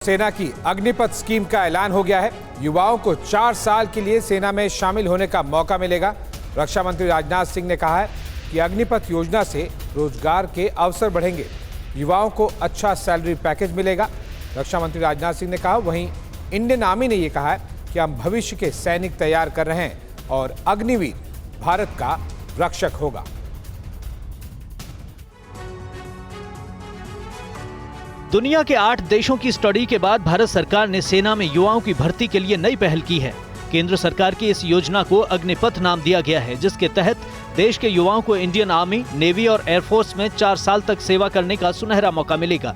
सेना की अग्निपथ स्कीम का ऐलान हो गया है। युवाओं को 4 साल के लिए सेना में शामिल होने का मौका मिलेगा। रक्षा मंत्री राजनाथ सिंह ने कहा है कि अग्निपथ योजना से रोजगार के अवसर बढ़ेंगे, युवाओं को अच्छा सैलरी पैकेज मिलेगा। रक्षा मंत्री राजनाथ सिंह ने कहा। वहीं इंडियन आर्मी ने यह कहा है कि हम भविष्य के सैनिक तैयार कर रहे हैं और अग्निवीर भारत का रक्षक होगा। दुनिया के 8 देशों की स्टडी के बाद भारत सरकार ने सेना में युवाओं की भर्ती के लिए नई पहल की है। केंद्र सरकार की इस योजना को अग्निपथ नाम दिया गया है, जिसके तहत देश के युवाओं को इंडियन आर्मी, नेवी और एयरफोर्स में 4 साल तक सेवा करने का सुनहरा मौका मिलेगा।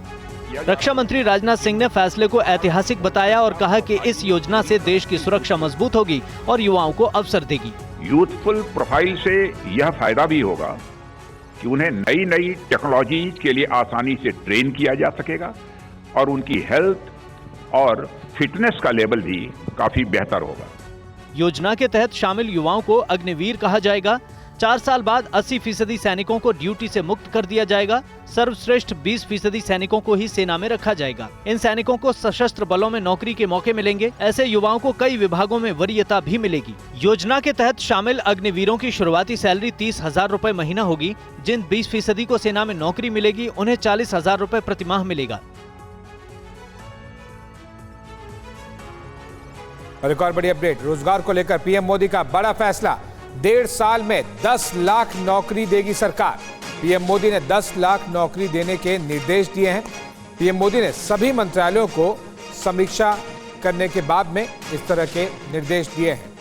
रक्षा मंत्री राजनाथ सिंह ने फैसले को ऐतिहासिक बताया और कहा कि इस योजना से देश की सुरक्षा मजबूत होगी और युवाओं को अवसर देगी। यूथफुल प्रोफाइल से यह फायदा भी होगा कि उन्हें नई नई टेक्नोलॉजी के लिए आसानी से ट्रेन किया जा सकेगा और उनकी हेल्थ और फिटनेस का लेवल भी काफी बेहतर होगा। योजना के तहत शामिल युवाओं को अग्निवीर कहा जाएगा। 4 साल बाद 80% सैनिकों को ड्यूटी से मुक्त कर दिया जाएगा। सर्वश्रेष्ठ 20% सैनिकों को ही सेना में रखा जाएगा। इन सैनिकों को सशस्त्र बलों में नौकरी के मौके मिलेंगे। ऐसे युवाओं को कई विभागों में वरीयता भी मिलेगी। योजना के तहत शामिल अग्निवीरों की शुरुआती सैलरी 30,000 रुपए महीना होगी। जिन 20% को सेना में नौकरी मिलेगी, उन्हें 40,000 रुपए प्रति माह मिलेगा। और एक और बड़ी अपडेट, रोजगार को लेकर पीएम मोदी का बड़ा फैसला। 1.5 साल में 10 लाख नौकरी देगी सरकार। पीएम मोदी ने 10 लाख नौकरी देने के निर्देश दिए हैं। पीएम मोदी ने सभी मंत्रालयों को समीक्षा करने के बाद में इस तरह के निर्देश दिए हैं।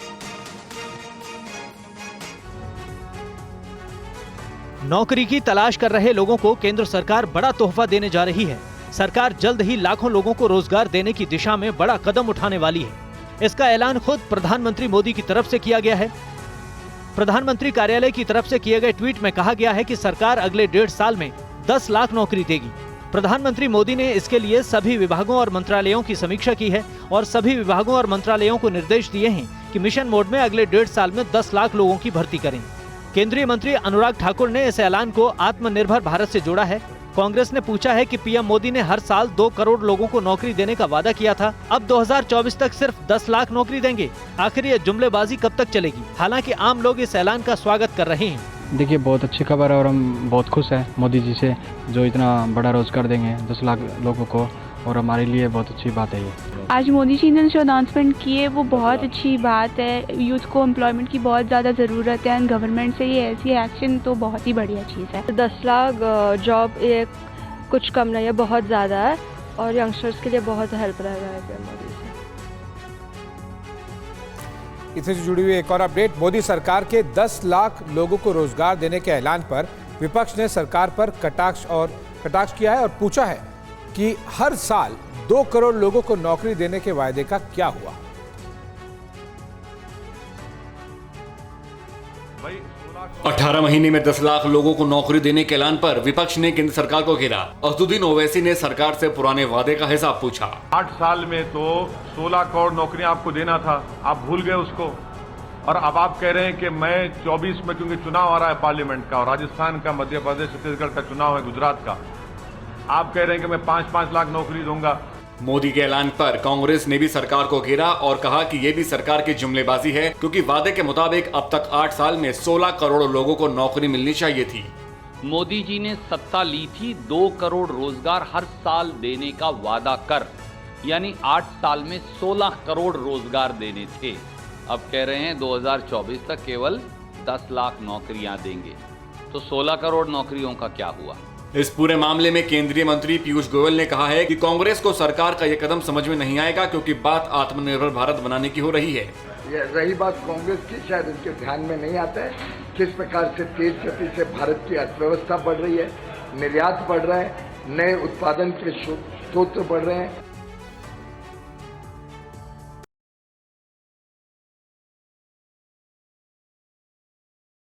नौकरी की तलाश कर रहे लोगों को केंद्र सरकार बड़ा तोहफा देने जा रही है। सरकार जल्द ही लाखों लोगों को रोजगार देने की दिशा में बड़ा कदम उठाने वाली है। इसका ऐलान खुद प्रधानमंत्री मोदी की तरफ से किया गया है। प्रधानमंत्री कार्यालय की तरफ से किए गए ट्वीट में कहा गया है कि सरकार अगले 1.5 साल में 10 लाख नौकरी देगी। प्रधानमंत्री मोदी ने इसके लिए सभी विभागों और मंत्रालयों की समीक्षा की है और सभी विभागों और मंत्रालयों को निर्देश दिए हैं कि मिशन मोड में अगले 1.5 साल में 10 लाख लोगों की भर्ती करें। केंद्रीय मंत्री अनुराग ठाकुर ने इस ऐलान को आत्मनिर्भर भारत से जोड़ा है। कांग्रेस ने पूछा है कि पीएम मोदी ने हर साल 2 करोड़ लोगों को नौकरी देने का वादा किया था, अब 2024 तक सिर्फ 10 लाख नौकरी देंगे। आखिर ये जुमलेबाजी कब तक चलेगी? हालांकि आम लोग इस ऐलान का स्वागत कर रहे हैं। देखिए, बहुत अच्छी खबर है और हम बहुत खुश हैं मोदी जी से, जो इतना बड़ा रोजगार देंगे 10 लाख लोगों को, और हमारे लिए बहुत अच्छी बात है ये। आज मोदी जी ने जो अनाउंसमेंट की है वो बहुत अच्छी बात है। यूथ को एम्प्लॉयमेंट की बहुत ज़्यादा ज़रूरत है एंड गवर्नमेंट से ये ऐसी एक्शन तो बहुत ही बढ़िया चीज़ है। 10 लाख जॉब ये कुछ कम नहीं है, बहुत ज़्यादा है और यंगस्टर्स के लिए बहुत हेल्प रहेगा मोदी से। इससे जुड़ी हुई एक और अपडेट, मोदी सरकार के 10 लाख लोगों को रोजगार देने के ऐलान पर विपक्ष ने सरकार पर कटाक्ष किया है और पूछा है कि हर साल 2 करोड़ लोगों को नौकरी देने के वायदे का क्या हुआ। 18 महीने में 10 लाख लोगों को नौकरी देने के ऐलान पर विपक्ष ने केंद्र सरकार को घेरा। असदुद्दीन ओवैसी ने सरकार से पुराने वादे का हिसाब पूछा। 8 साल में तो 16 करोड़ नौकरियां आपको देना था, आप भूल गए उसको, और अब आप कह रहे हैं कि मैं 24 में, क्योंकि चुनाव आ रहा है पार्लियामेंट का और राजस्थान का, मध्य प्रदेश, छत्तीसगढ़ का चुनाव है, गुजरात का, आप कह रहे हैं कि मैं 5-5 लाख नौकरी दूंगा। मोदी के ऐलान पर कांग्रेस ने भी सरकार को घेरा और कहा कि ये भी सरकार की जुमलेबाजी है, क्योंकि वादे के मुताबिक अब तक 8 साल में 16 करोड़ लोगों को नौकरी मिलनी चाहिए थी। मोदी जी ने सत्ता ली थी 2 करोड़ रोजगार हर साल देने का वादा कर, यानी 8 साल में 16 करोड़ रोजगार देने थे। अब कह रहे हैं 2024 तक केवल 10 लाख नौकरियां देंगे, तो 16 करोड़ नौकरियों का क्या हुआ? इस पूरे मामले में केंद्रीय मंत्री पीयूष गोयल ने कहा है कि कांग्रेस को सरकार का यह कदम समझ में नहीं आएगा, क्योंकि बात आत्मनिर्भर भारत बनाने की हो रही है। ये रही बात कांग्रेस की, शायद उनके ध्यान में नहीं आता है किस प्रकार से तेज गति से भारत की अर्थव्यवस्था बढ़ रही है, निर्यात बढ़ रहा है, नए उत्पादन के स्रोत बढ़ रहे हैं।